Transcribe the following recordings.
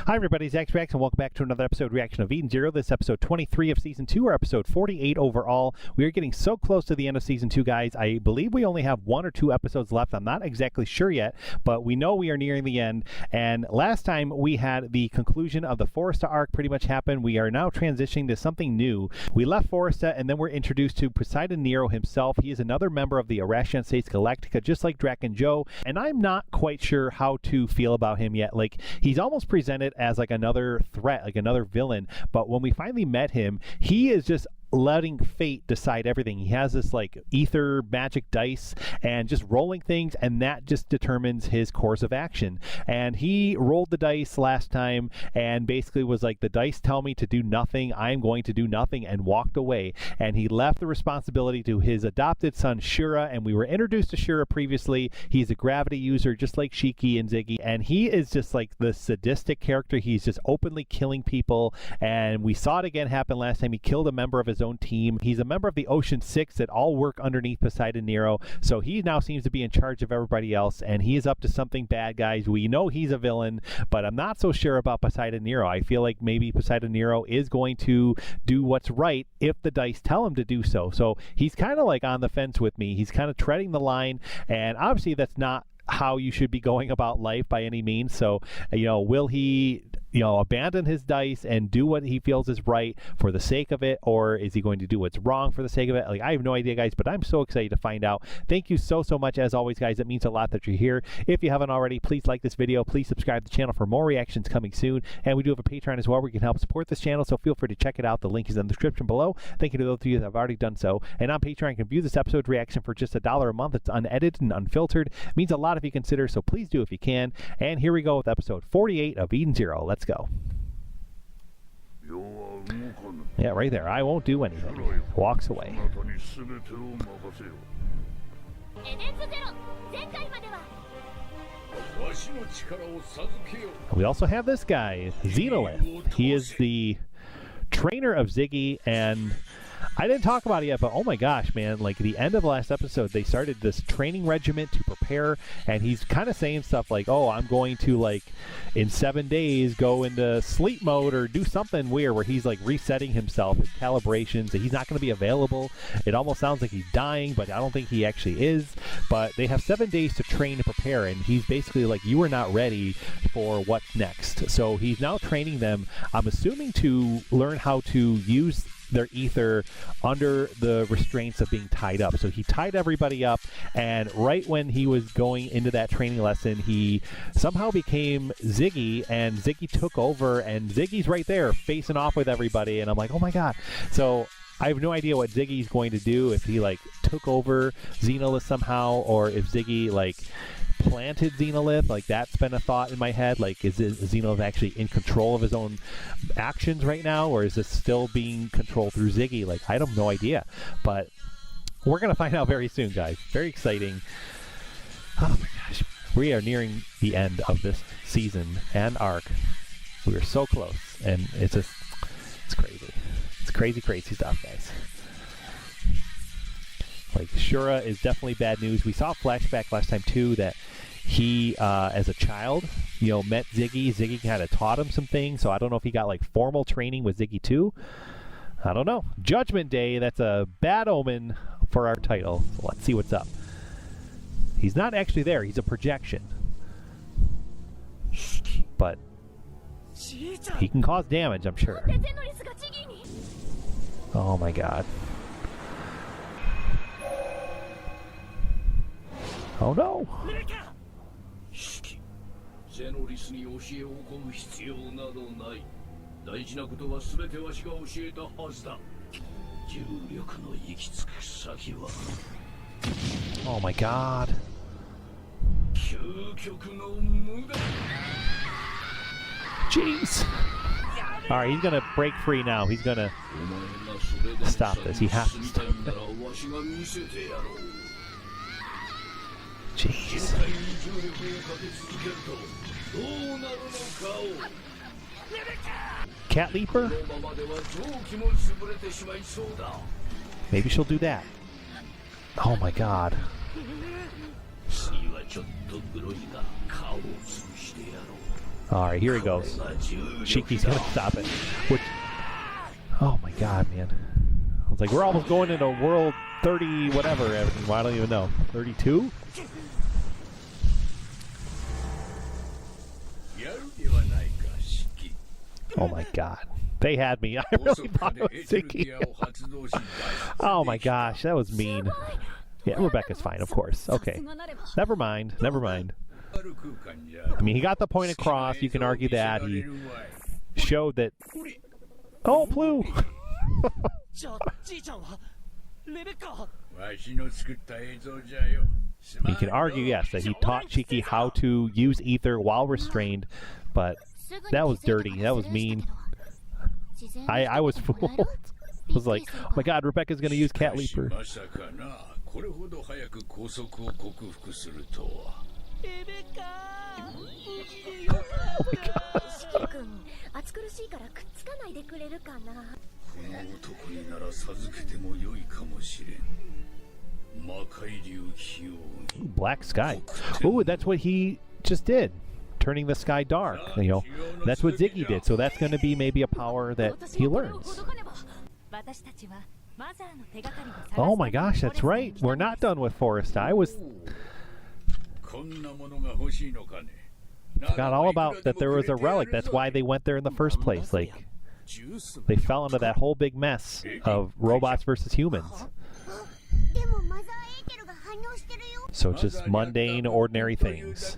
Hi everybody, Zach's Reacts, and welcome back to another episode reaction of EDENszero. This is episode 23 of Season 2, or episode 48 overall. We are getting so close to the end of Season 2, guys. I believe we only have 1 or 2 episodes left. I'm not exactly sure yet, but we know we are nearing the end. And last time we had the conclusion of the Foresta arc pretty much happen. We are now transitioning to something new. We left Foresta, and then we're introduced to edenszero himself. He is another member of the Araña Galactica, just like Drac and Joe, and I'm not quite sure how to feel about him yet. Like, he's almost presented as like another threat, like another villain, but when we finally met him, he is just letting fate decide everything. He has this like ether magic dice and just rolling things, and that just determines his course of action. And he rolled the dice last time and basically was like, the dice tell me to do nothing, I'm going to do nothing, and walked away. And he left the responsibility to his adopted son Shura, and we were introduced to Shura previously. He's a gravity user just like Shiki and Ziggy, and he is just like the sadistic character. He's just openly killing people, and we saw it again happen last time. He killed a member of his own team. He's a member of the Ocean Six that all work underneath edenszero, so he now seems to be in charge of everybody else, and he is up to something bad, guys. We know he's a villain, but I'm not so sure about edenszero. I feel like maybe edenszero is going to do what's right if the dice tell him to do so. So he's kind of like on the fence with me. He's kind of treading the line, and obviously that's not how you should be going about life by any means. So, will he abandon his dice and do what he feels is right for the sake of it, or is he going to do what's wrong for the sake of it? Like, I have no idea, guys, but I'm so excited to find out. Thank you so much, as always, guys. It means a lot that you're here. If you haven't already, please like this video, please subscribe to the channel for more reactions coming soon, and we do have a Patreon as well where you can help support this channel, so feel free to check it out. The link is in the description below. Thank you to those of you that have already done so. And on Patreon, you can view this episode reaction for just $1 a month. It's unedited and unfiltered. It means a lot if you consider, so please do if you can. And here we go with episode 48 of EDENszero. Let's go. Yeah, right there. I won't do anything. Walks away. We also have this guy, Xenolith. He is the trainer of Ziggy, and I didn't talk about it yet, but oh my gosh, man, like the end of the last episode, they started this training regiment to prepare, and he's kind of saying stuff like, oh, I'm going to, like, in 7 days go into sleep mode or do something weird where he's like resetting himself, his calibrations, that he's not going to be available. It almost sounds like he's dying, but I don't think he actually is. But they have 7 days to train and prepare, and he's basically like, you are not ready for what's next. So he's now training them, I'm assuming, to learn how to use their ether under the restraints of being tied up. So he tied everybody up, and right when he was going into that training lesson, he somehow became Ziggy, and Ziggy took over, and Ziggy's right there facing off with everybody, and I'm like, oh my god. So I have no idea what Ziggy's going to do, if he like took over Xenolith somehow, or if Ziggy like planted Xenolith. Like, that's been a thought in my head. Like, is Xenolith actually in control of his own actions right now, or is this still being controlled through Ziggy? Like, I have no idea, but we're gonna find out very soon, guys. Very exciting. Oh my gosh, we are nearing the end of this season and arc. We are so close, and it's just, it's crazy. It's crazy stuff, guys. Like, Shura is definitely bad news. We saw a flashback last time too that he, as a child, met Ziggy. Ziggy kind of taught him some things, so I don't know if he got like formal training with Ziggy too. I don't know. Judgment Day, that's a bad omen for our title. So let's see what's up. He's not actually there, he's a projection. But he can cause damage, I'm sure. Oh my god. Oh no! Oh my god. Jeez. Alright, he's gonna break free now. He's gonna stop this. He has to stop it. Jeez. Cat Leaper? Maybe she'll do that. Oh my god. All right, here he goes. Shiki's gonna stop it. Which, oh my god, man. I was like, we're almost going into world 30 whatever. Well, I don't even know. 32? Oh my god. They had me. I really thought it was Ziggy. Oh my gosh, that was mean. Yeah, Rebecca's fine, of course. Okay. Never mind. Never mind. I mean, he got the point across. You can argue that. He showed that... Oh, Blue! You can argue, yes, that he taught Shiki how to use ether while restrained, but that was dirty. That was mean. I was fooled. I was like, oh my god, Rebecca's going to use Cat Leaper. Oh my god. Black sky. Oh, that's what he just did. Turning the sky dark. You know, that's what Ziggy did. So that's going to be maybe a power that he learns. Oh my gosh, that's right. We're not done with Forest. I forgot all about that there was a relic. That's why they went there in the first place. Like, they fell into that whole big mess of robots versus humans. So it's just mundane, ordinary things.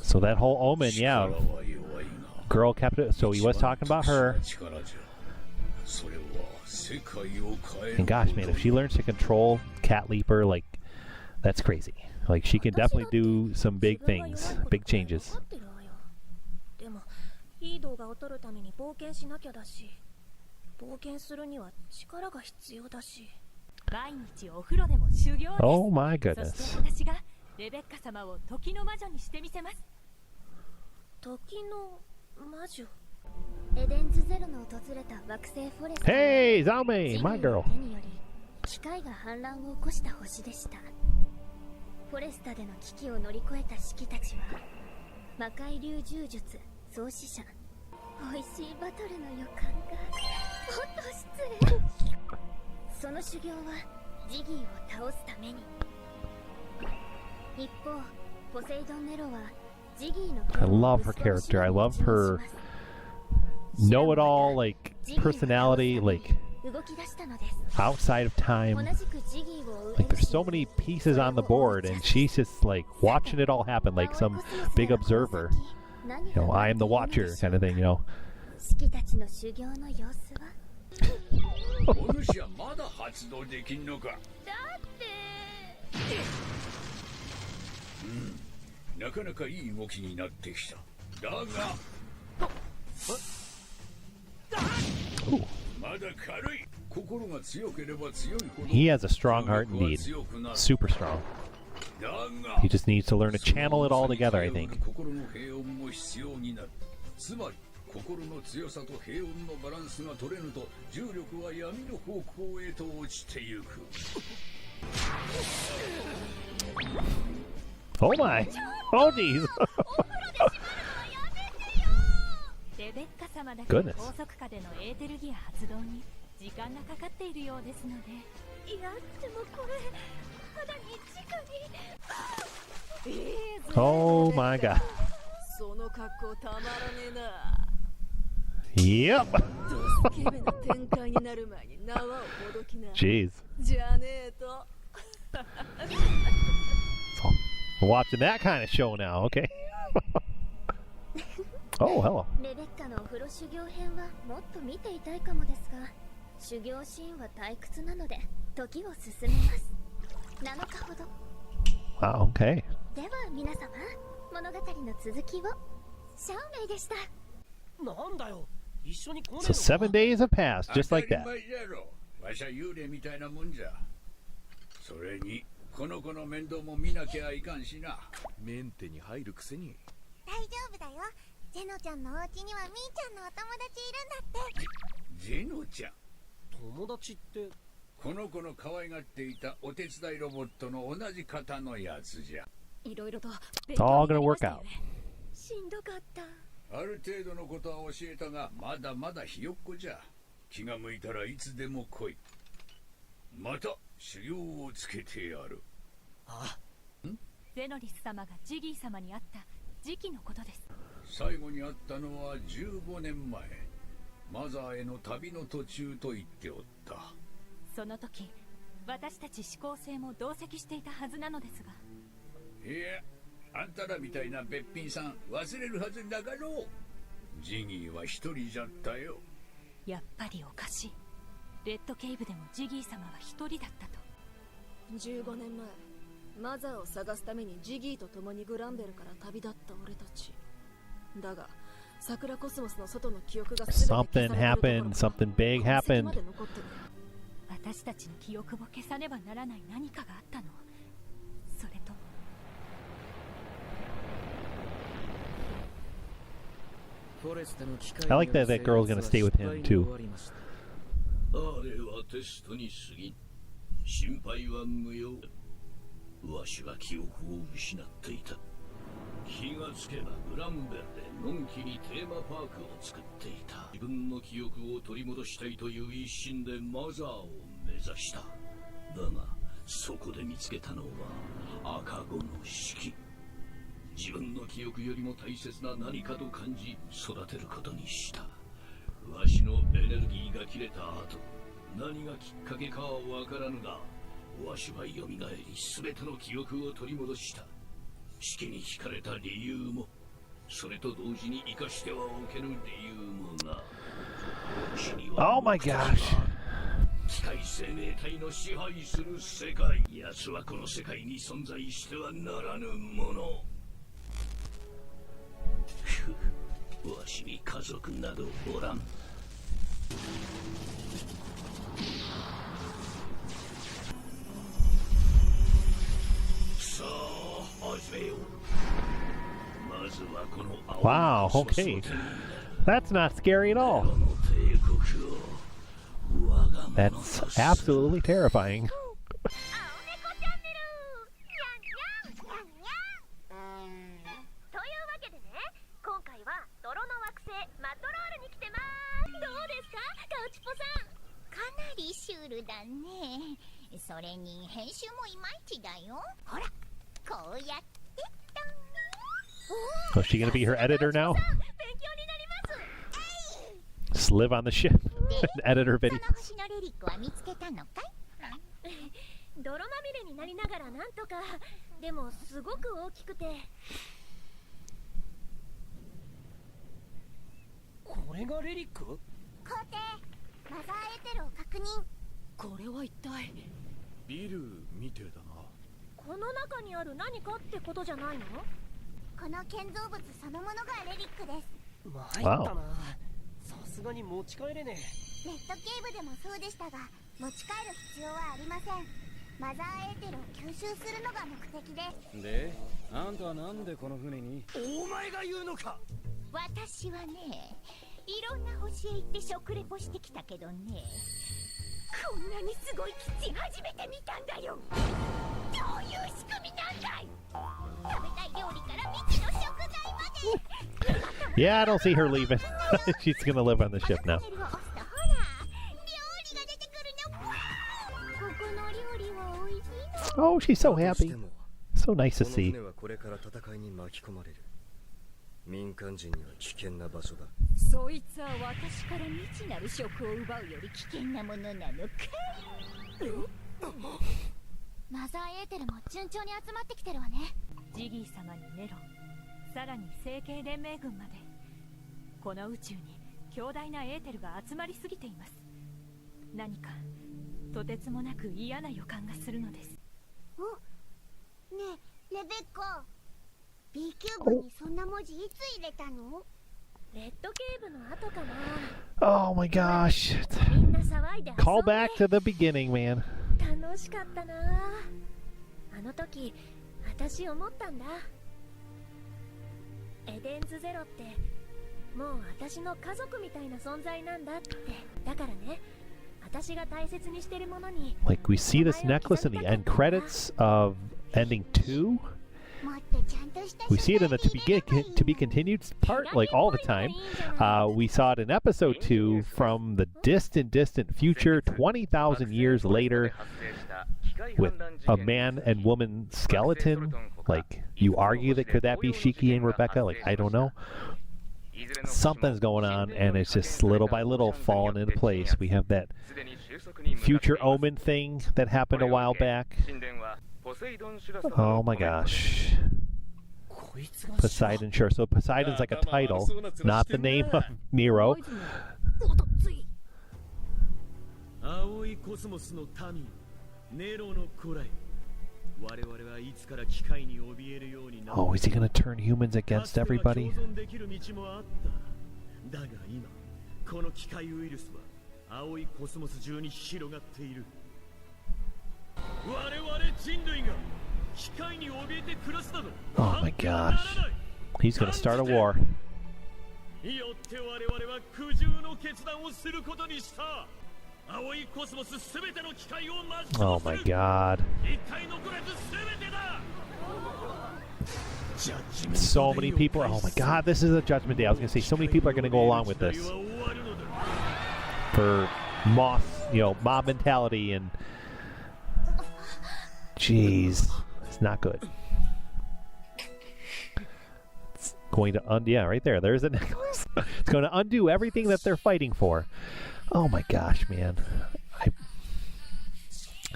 So that whole omen, yeah. Girl kept it, so he was talking about her. And gosh, man, if she learns to control Cat Leaper, like, that's crazy. Like, she can definitely do some big things, big changes. Oh my goodness. Hey, Zaume, my girl. フォレスタでの危機を乗り越えたシキたちは魔界流獣術創始者美味しいバトルの予感がもっと失礼その修行はジギーを倒すために一方ポセイドンネロはジギーの I love her character. I love her know-it-all, like, personality, like, outside of time. Like, there's so many pieces on the board, and she's just, like, watching it all happen, like some big observer. You know, I am the watcher kind of thing, you know. Ooh. He has a strong heart indeed. Super strong. He just needs to learn to channel it all together, I think. Oh my! Oh geez! Goodness. Oh my god. Yep. Jeez. So, we're watching that kind of show now, okay? Oh, hello. レベッカのお風呂修行編はもっと見ていたいかもですが、修行シーンは退屈なので時を進めます。7日ほど。Wow, okay. では皆様、物語の続きを。シャオメイでした。なんだよ、一緒に来ねえ So 7 days have passed, just like 当 that. たり前じゃろ。わしゃ幽霊みたいなもんじゃ。それにこの子の面倒も見なきゃいかんしな。メンテに入るくせに。大丈夫だよ。ジェノちゃんのお家にはみーちゃんのお友達いるんだって。ジェノちゃん、友達って。この子の可愛がっていたお手伝いロボットの同じ型のやつじゃ。いろいろと It's all gonna work out. しんどかった。ある程度のことは教えたが、まだまだひよっこじゃ。気が向いたらいつでも来い。また修行をつけてやる。ああ、ゼノリス様がジギー様に会った時期のことです。最後に会ったのは15年前。マザーへの旅の途中と言っておった。その時私たち思考星も同席していたはずなのですが。いや、あんたらみたいなべっぴんさん忘れるはずなかろう。ジギーは一人じゃったよ。やっぱりおかしい。レッドケイブでもジギー様は一人だったと。15年前、マザーを探すためにジギーと共にグランベルから旅立った俺たち。だが桜コスモスの外の記憶が全て消さ Something れてる happened. ところ Something big 痕跡 happened. まで残ってる。私たちの記憶を消さねばならない何かがあったの。それとも。I like that girl's gonna stay with him too. あれはテストに過ぎん。心配は無用。わしは記憶を失っていた。気がつけばグランベルでのんきにテーマパークを作っていた。自分の記憶を取り戻したいという一心でマザーを目指した。だがそこで見つけたのは赤子の式。自分の記憶よりも大切な何かと感じ育てることにした。わしのエネルギーが切れた後、何がきっかけかはわからぬが、わしは蘇り全ての記憶を取り戻した。式に惹かれた理由も、それと同時に生かしてはおけぬ理由もな。Oh my gosh. 機械生命体の支配する世界。奴はこの世界に存在してはならぬもの。わしに家族などおらん。さあ始めよう。まずはこの青い Wow, okay. That's not scary at all. That's absolutely terrifying. というわけでね、今回は泥の惑星マトロールに来てます。どうですか、カウチポさん。かなりシュールだね。それに編集もいまいちだよ。ほら、こうやってと。 So is she gonna be her editor now? 勉強になります。 Just live on the ship and edit her そ videos. の星のレリックは見つけたのかい？泥まみれになりながらなんとか。でもすごく大きくて。これがレリック？皇帝、マザーエテルを確認。これは一体。ビルみてえだな。この中にある何かってことじゃないの？この建造物そのものがレリックです。参ったな。さすがに持ち帰れねえ。レッドケイブでもそうでしたが、持ち帰る必要はありません。マザーエーテルを吸収するのが目的です。で、あんたはなんでこの船に？お前が言うのか。私はね、いろんな星へ行って食レポしてきたけどね、こんなにすごい基地初めて見たんだよ。どういう仕組みなんだい。食べたい料理から未知の食材まで。 Yeah, I don't see her leaving. She's gonna live on the ship now. ほら、料理が出てくるの。ここの料理は美味しいの。 Oh, she's so happy. So nice to この see. 船はこれから戦いに巻き込まれる。民間人には危険な場所だ。そいつは私から未知なる食を奪うより危険なものなのか。マザーエーテルも順調に集まってきてるわね。ジギー様にネロ、さらに星系連盟軍まで。この宇宙に強大なエーテルが集まりすぎています。何かとてつもなく嫌な予感がするのです。お、ねえレベッカ、B キューブにそんな文字いつ入れたの？レッドケーブの後かな。 Oh my gosh. みんな騒いで遊んで Call back to the beginning, man. 楽しかったな。あの時私思ったんだ。エデンズゼロってもう私の家族みたいな存在なんだって。だからね、私が大切にしてるものに Like, we see this necklace in the end credits of ending 2. もっとちゃんとした We see it in the 書類入れればいいのに。 to be continued part, like all the time. We saw it in episode 2 from the distant future, 20,000 years later, with a man and woman skeleton. Like, you argue that could that be Shiki and Rebecca? Like, I don't know. Something's going on, and it's just little by little falling into place. We have that future omen thing that happened a while back. Oh my gosh. Poseidon, sure. So Poseidon's like a title, not the name of Nero. 青いコスモスの民ネロの古来我々はいつから機械に怯えるようになった。 Oh, is he gonna turn humans against everybody? 共存できる道もあった。だが今この機械ウイルスは青いコスモス中に広がっている。我々人類が機械に怯えて暮らすなど。 Oh my gosh. He's gonna start a war. よって我々は苦渋の決断をすることにした。青いコスモスすべての機械を抹消する。 Oh my god. 一体残らずすべてだ。 So many people. Oh my god, this is a Judgment Day. I was gonna say, so many people are gonna go along with this. For mob mentality and... Jeez. It's not good. It's going to undo... Yeah, right there. There's a necklace. It's going to undo everything that they're fighting for. Oh my gosh, man.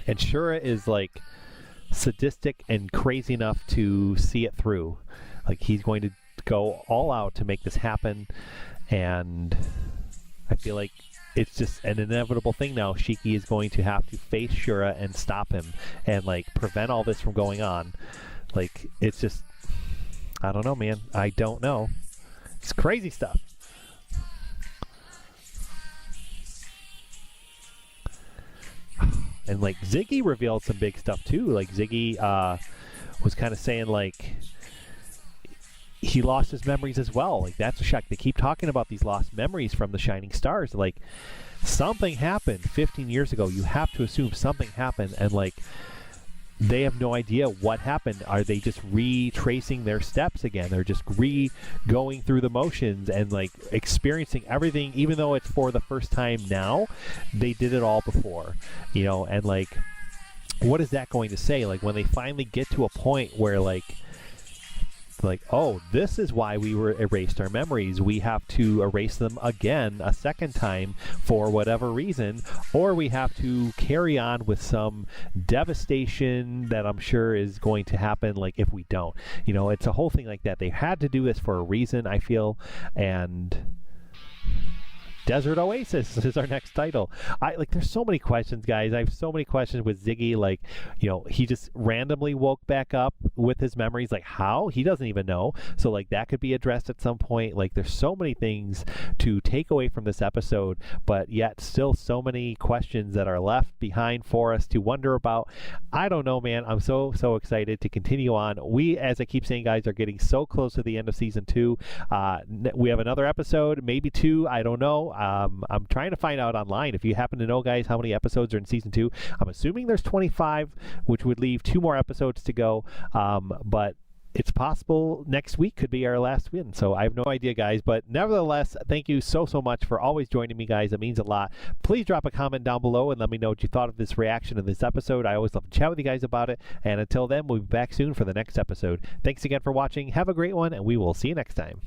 And Shura is like sadistic and crazy enough to see it through. Like, he's going to go all out to make this happen. And I feel like it's just an inevitable thing now. Shiki is going to have to face Shura and stop him and like prevent all this from going on. Like, it's just, I don't know, man. I don't know. It's crazy stuff. And like Ziggy revealed some big stuff too. Like Ziggy was kind of saying like he lost his memories as well. Like, that's a shock. They keep talking about these lost memories from the Shining Stars. Like, something happened 15 years ago. You have to assume something happened, and like they have no idea what happened. Are they just retracing their steps again? They're just going through the motions and like experiencing everything, even though it's for the first time now. They did it all before, and like, what is that going to say? Like, when they finally get to a point where like, oh, this is why we were erased our memories. We have to erase them again a second time for whatever reason, or we have to carry on with some devastation that I'm sure is going to happen, like, if we don't. It's a whole thing like that. They had to do this for a reason, I feel, and Desert Oasis is our next title. There's so many questions, guys. I have so many questions with Ziggy. Like, he just randomly woke back up with his memories. Like, how? He doesn't even know. So, like, that could be addressed at some point. Like, there's so many things to take away from this episode, but yet still so many questions that are left behind for us to wonder about. I don't know, man. I'm so excited to continue on. We, as I keep saying, guys, are getting so close to the end of season 2. We have another episode, maybe 2. I don't know. I'm trying to find out online. If you happen to know, guys, how many episodes are in season 2, I'm assuming there's 25, which would leave 2 more episodes to go. But it's possible next week could be our last win. So I have no idea, guys. But nevertheless, thank you so much for always joining me, guys. It means a lot. Please drop a comment down below and let me know what you thought of this reaction of this episode. I always love to chat with you guys about it. And until then, we'll be back soon for the next episode. Thanks again for watching. Have a great one, and we will see you next time.